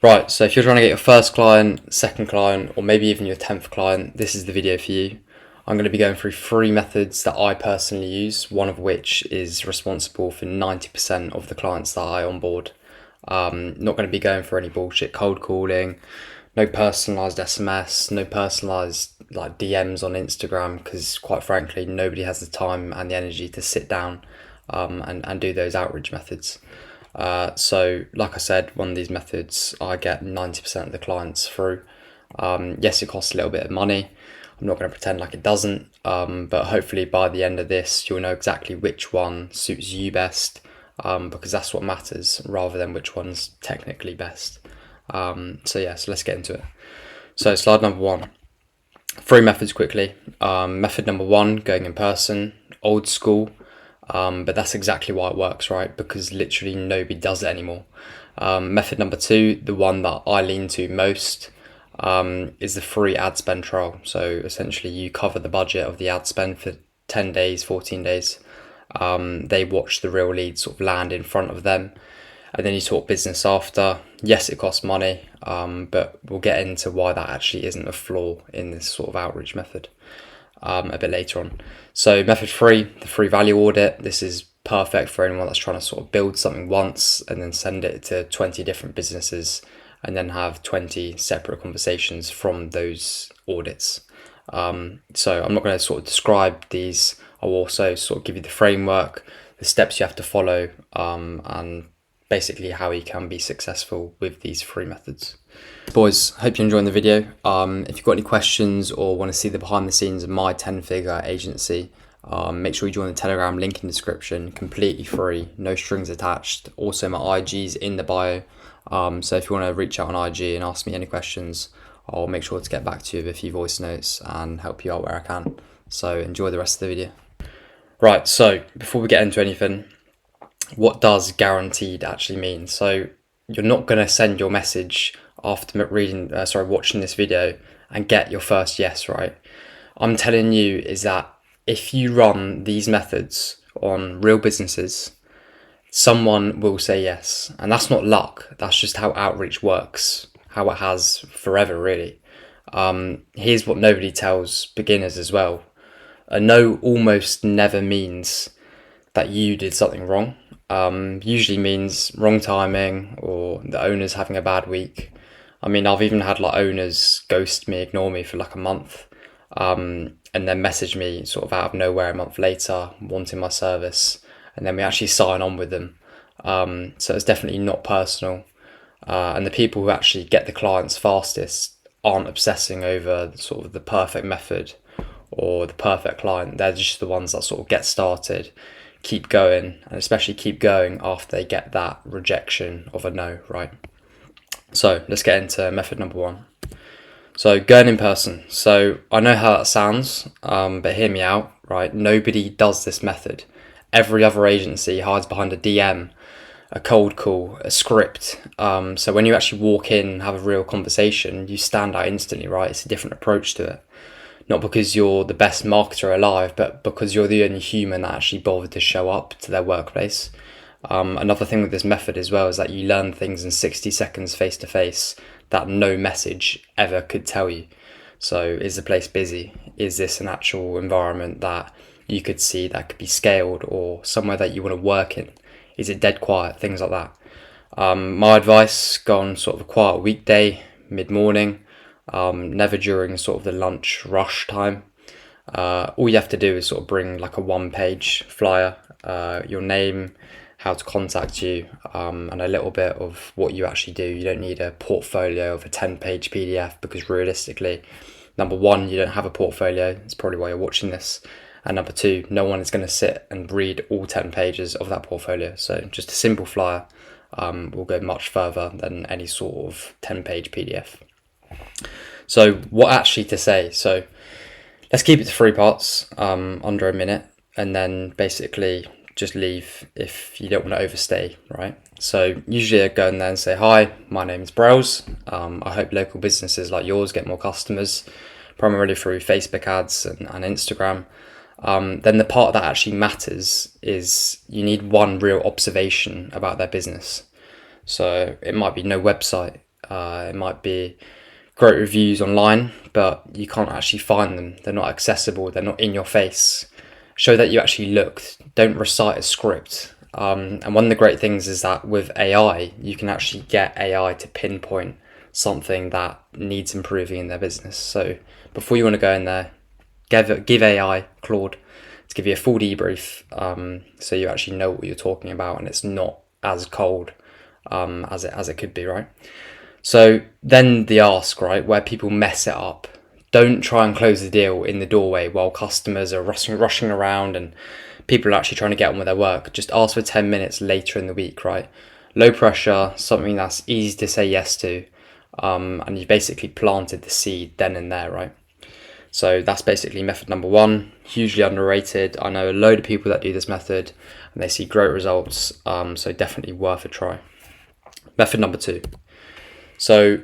Right, so if you're trying to get your first client, second client, or maybe even your 10th client, this is the video for you. I'm going to be going through 3 methods that I personally use, one of which is responsible for 90% of the clients that I onboard. Not going to be going for any bullshit cold calling, no personalized SMS, no personalized like DMs on Instagram, because quite frankly, nobody has the time and the energy to sit down and do those outreach methods. So, like I said, one of these methods I get 90% of the clients through. Yes, it costs a little bit of money. I'm not going to pretend like it doesn't, but hopefully by the end of this, you'll know exactly which one suits you best, because that's what matters rather than which one's technically best. So let's get into it. So, slide number one. 3 methods quickly. Method number one, going in person, old school. But that's exactly why it works, right? Because literally nobody does it anymore. Method number two, the one that I lean to most, is the free ad spend trial. So essentially, you cover the budget of the ad spend for 10 days, 14 days. They watch the real leads sort of land in front of them. And then you talk business after. Yes, it costs money, but we'll get into why that actually isn't a flaw in this sort of outreach method a bit later on. So method three, the free value audit. This is perfect for anyone that's trying to sort of build something once and then send it to 20 different businesses and then have 20 separate conversations from those audits. So I'm not going to sort of describe these. I'll also sort of give you the framework, the steps you have to follow, and basically how you can be successful with these 3 methods. Boys, hope you're enjoying the video. If you've got any questions or want to see the behind the scenes of my 10-figure agency, make sure you join the Telegram, link in the description, completely free, no strings attached. Also, my IG's in the bio. So if you want to reach out on IG and ask me any questions, I'll make sure to get back to you with a few voice notes and help you out where I can. So enjoy the rest of the video. Right, so before we get into anything, what does guaranteed actually mean? So you're not going to send your message after watching this video and get your first yes, right? I'm telling you is that if you run these methods on real businesses, someone will say yes. And that's not luck. That's just how outreach works, how it has forever, really. Here's what nobody tells beginners as well. A no almost never means that you did something wrong. Usually means wrong timing or the owner's having a bad week. I mean, I've even had like owners ghost me, ignore me for like a month, and then message me sort of out of nowhere a month later, wanting my service, and then we actually sign on with them. So it's definitely not personal. And the people who actually get the clients fastest aren't obsessing over sort of the perfect method or the perfect client. They're just the ones that sort of get started, keep going, and especially keep going after they get that rejection of a no, right? So let's get into method number one. So going in person. So I know how that sounds, but hear me out, right? Nobody does this method. Every other agency hides behind a DM, a cold call, a script. So when you actually walk in and have a real conversation, you stand out instantly, right? It's a different approach to it. Not because you're the best marketer alive, but because you're the only human that actually bothered to show up to their workplace. Another thing with this method as well is that you learn things in 60 seconds face to face that no message ever could tell you. So is the place busy? Is this an actual environment that you could see that could be scaled, or somewhere that you want to work in? Is it dead quiet? Things like that. My advice, go on sort of a quiet weekday, mid-morning, never during sort of the lunch rush time. All you have to do is sort of bring like a 1-page flyer, your name, how to contact you, and a little bit of what you actually do. You don't need a portfolio of a 10-page PDF, because realistically, number one, you don't have a portfolio. It's probably why you're watching this. And number two, no one is going to sit and read all 10 pages of that portfolio. So just a simple flyer will go much further than any sort of 10-page PDF. So what actually to say? So let's keep it to 3 parts, under a minute, and then basically just leave if you don't want to overstay, right? So usually I go in there and say, hi, my name is Brels. I hope local businesses like yours get more customers, primarily through Facebook ads and Instagram. Then the part that actually matters is you need one real observation about their business. So it might be no website, It might be great reviews online, but you can't actually find them. They're not accessible. They're not in your face. Show that you actually looked. Don't recite a script. And one of the great things is that with AI, you can actually get AI to pinpoint something that needs improving in their business. So before you want to go in there, give AI, Claude, to give you a full debrief, so you actually know what you're talking about and it's not as cold as it could be, right? So then the ask, right, where people mess it up. Don't try and close the deal in the doorway while customers are rushing around and people are actually trying to get on with their work. Just ask for 10 minutes later in the week, right? Low pressure, something that's easy to say yes to, and you basically planted the seed then and there, right? So that's basically method number one, hugely underrated. I know a load of people that do this method and they see great results, so definitely worth a try. Method number two. So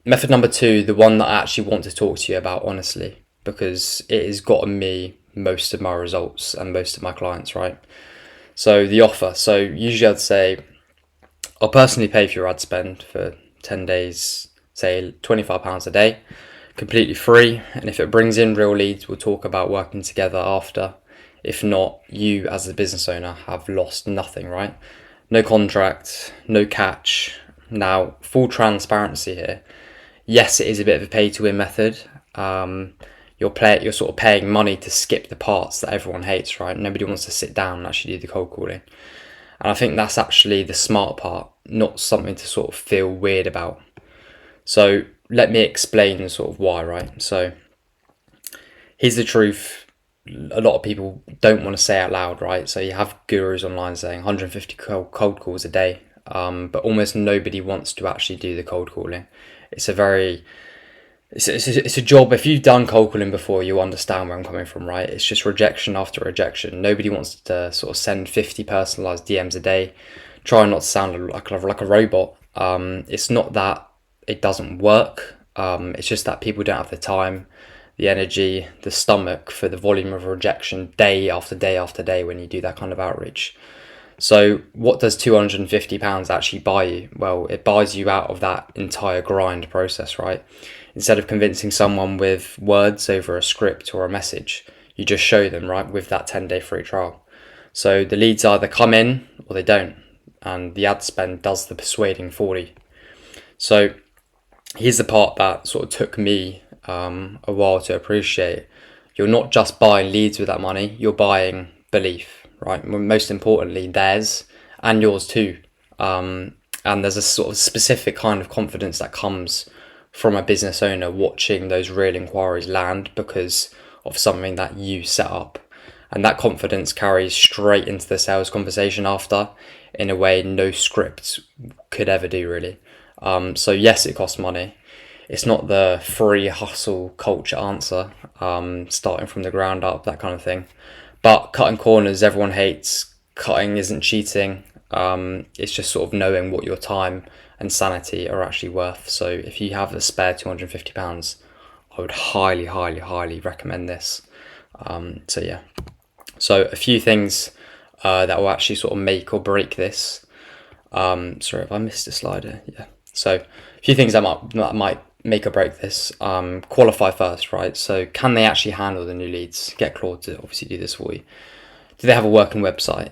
method number two, the one that I actually want to talk to you about honestly, because it has gotten me most of my results and most of my clients, right? So the offer. So usually I'd say, I'll personally pay for your ad spend for 10 days, say £25 a day, completely free. And if it brings in real leads, we'll talk about working together after. If not, you as a business owner have lost nothing, right? No contract, no catch. Now, full transparency here. Yes, it is a bit of a pay to win method. You're sort of paying money to skip the parts that everyone hates, right? Nobody wants to sit down and actually do the cold calling. And I think that's actually the smart part, not something to sort of feel weird about. So let me explain sort of why, right? So here's the truth. A lot of people don't want to say out loud, right? So you have gurus online saying 150 cold calls a day, but almost nobody wants to actually do the cold calling. It's a job. If you've done cold calling before, you understand where I'm coming from, right? It's just rejection after rejection. Nobody wants to sort of send 50 personalized DMs a day. Try not to sound like a robot. It's not that it doesn't work. It's just that people don't have the time, the energy, the stomach for the volume of rejection day after day after day when you do that kind of outreach. So what does £250 actually buy you? Well, it buys you out of that entire grind process, right? Instead of convincing someone with words over a script or a message, you just show them, right, with that 10-day free trial. So the leads either come in or they don't, and the ad spend does the persuading for you. So here's the part that sort of took me a while to appreciate. You're not just buying leads with that money, you're buying belief, right? Most importantly, theirs and yours too. And there's a sort of specific kind of confidence that comes from a business owner watching those real inquiries land because of something that you set up. And that confidence carries straight into the sales conversation after, in a way no script could ever do, really. So yes, it costs money. It's not the free hustle culture answer, starting from the ground up, that kind of thing. But cutting corners, everyone hates. Cutting isn't cheating. It's just sort of knowing what your time and sanity are actually worth. So if you have a spare £250, I would highly, highly, highly recommend this. So yeah. So a few things that will actually sort of make or break this. Sorry if I missed a slide here. Yeah. So a few things that might make or break this. Qualify first, right? So can they actually handle the new leads? Get Claude to obviously do this for you. Do they have a working website?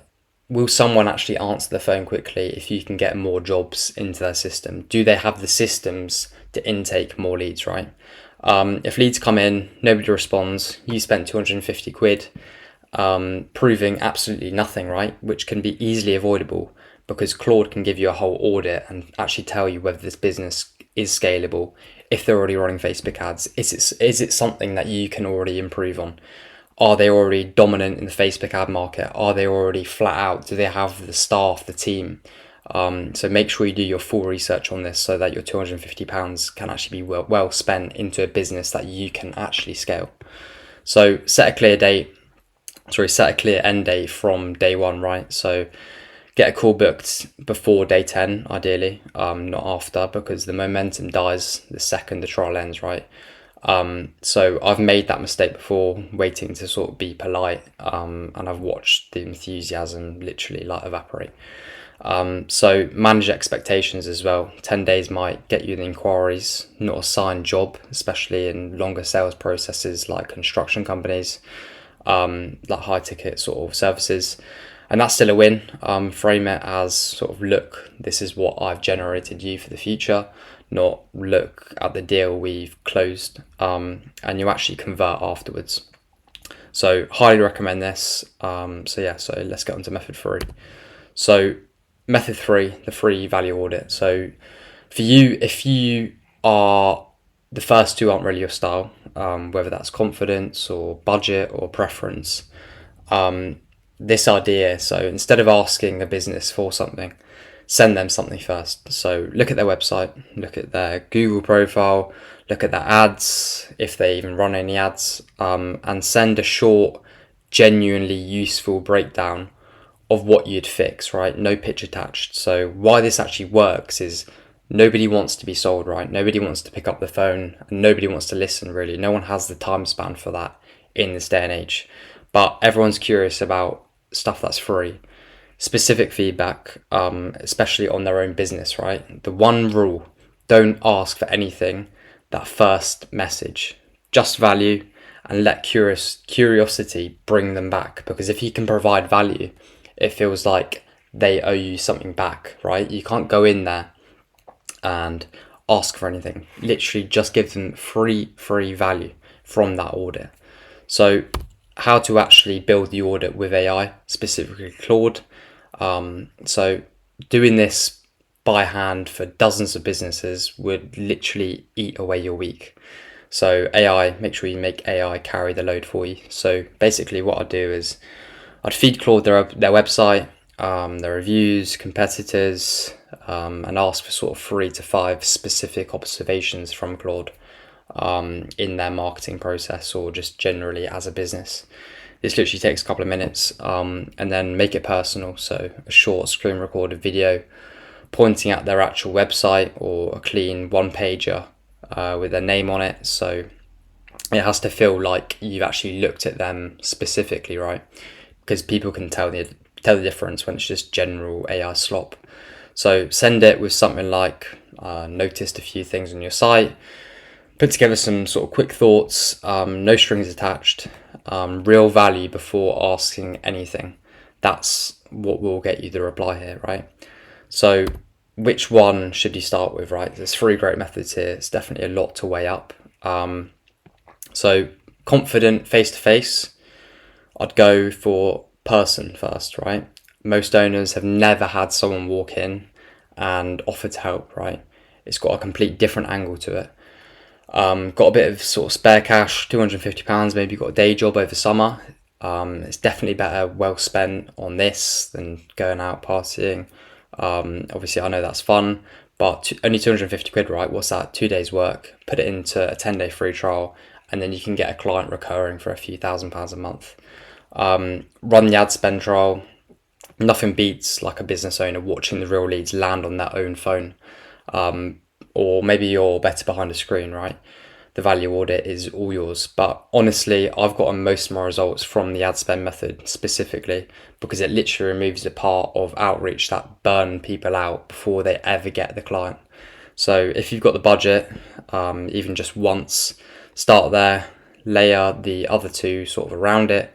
Will someone actually answer the phone quickly if you can get more jobs into their system? Do they have the systems to intake more leads, right? If leads come in, nobody responds, you spent 250 quid, proving absolutely nothing, right? Which can be easily avoidable because Claude can give you a whole audit and actually tell you whether this business is scalable. If they're already running Facebook ads, is it something that you can already improve on? Are they already dominant in the Facebook ad market? Are they already flat out? Do they have the staff, the team? So make sure you do your full research on this so that your £250 can actually be well spent into a business that you can actually scale. So set a clear end date from day one, right? So get a call booked before day 10, ideally, not after, because the momentum dies the second the trial ends, right? So I've made that mistake before, waiting to sort of be polite, and I've watched the enthusiasm literally like evaporate. So manage expectations as well. 10 days might get you the inquiries, not a signed job, especially in longer sales processes like construction companies, like high ticket sort of services. And that's still a win. Frame it as sort of, look, this is what I've generated you for the future, not look at the deal we've closed, and you actually convert afterwards. So highly recommend this. So let's get on to method 3. So method 3, the free value audit. So for you, if you are, the first two aren't really your style, whether that's confidence or budget or preference, this idea, so instead of asking a business for something, send them something first. So look at their website, look at their Google profile, look at their ads, if they even run any ads, and send a short, genuinely useful breakdown of what you'd fix, right? No pitch attached. So why this actually works is nobody wants to be sold, right? Nobody wants to pick up the phone and nobody wants to listen, really. No one has the time span for that in this day and age. But everyone's curious about stuff that's free. Specific feedback, especially on their own business, right? The one rule, don't ask for anything that first message. Just value and let curiosity bring them back. Because if you can provide value, it feels like they owe you something back, right? You can't go in there and ask for anything. Literally just give them free value from that audit. So how to actually build the audit with AI, specifically Claude. So doing this by hand for dozens of businesses would literally eat away your week. So AI, make sure you make AI carry the load for you. So basically what I'd do is I'd feed Claude their website, their reviews, competitors, and ask for sort of 3 to 5 specific observations from Claude in their marketing process or just generally as a business. This literally takes a couple of minutes, and then make it personal. So a short screen recorded video pointing at their actual website or a clean one-pager with their name on it. So it has to feel like you've actually looked at them specifically, right? Because people can tell the difference when it's just general AI slop. So send it with something like, noticed a few things on your site, put together some sort of quick thoughts, no strings attached, real value before asking anything. That's what will get you the reply here, right? So which one should you start with, right? There's 3 great methods here. It's definitely a lot to weigh up. So confident face-to-face, I'd go for person first, right? Most owners have never had someone walk in and offer to help, right? It's got a complete different angle to it. Got a bit of sort of spare cash, £250, maybe you've got a day job over summer. It's definitely better well spent on this than going out partying. Obviously I know that's fun, but only 250 quid, right? What's that? 2 days work, put it into a 10-day free trial, and then you can get a client recurring for a few £1,000s a month. Run the ad spend trial. Nothing beats like a business owner watching the real leads land on their own phone. Or maybe you're better behind a screen, right? The value audit is all yours. But honestly, I've gotten most of my results from the ad spend method specifically because it literally removes the part of outreach that burn people out before they ever get the client. So if you've got the budget, even just once, start there, layer the other 2 sort of around it.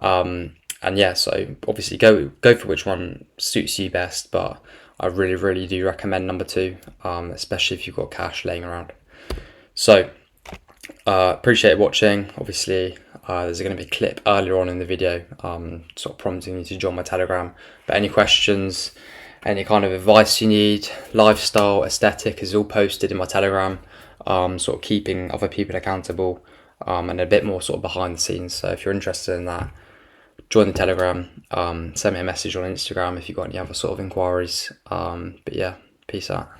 And yeah, so obviously go for which one suits you best, but I really do recommend number 2, especially if you've got cash laying around. So appreciate watching. Obviously there's going to be a clip earlier on in the video sort of prompting you to join my Telegram, but any questions, any kind of advice you need, lifestyle, aesthetic is all posted in my Telegram, sort of keeping other people accountable, and a bit more sort of behind the scenes. So if you're interested in that, join the Telegram, send me a message on Instagram if you've got any other sort of inquiries. But yeah, peace out.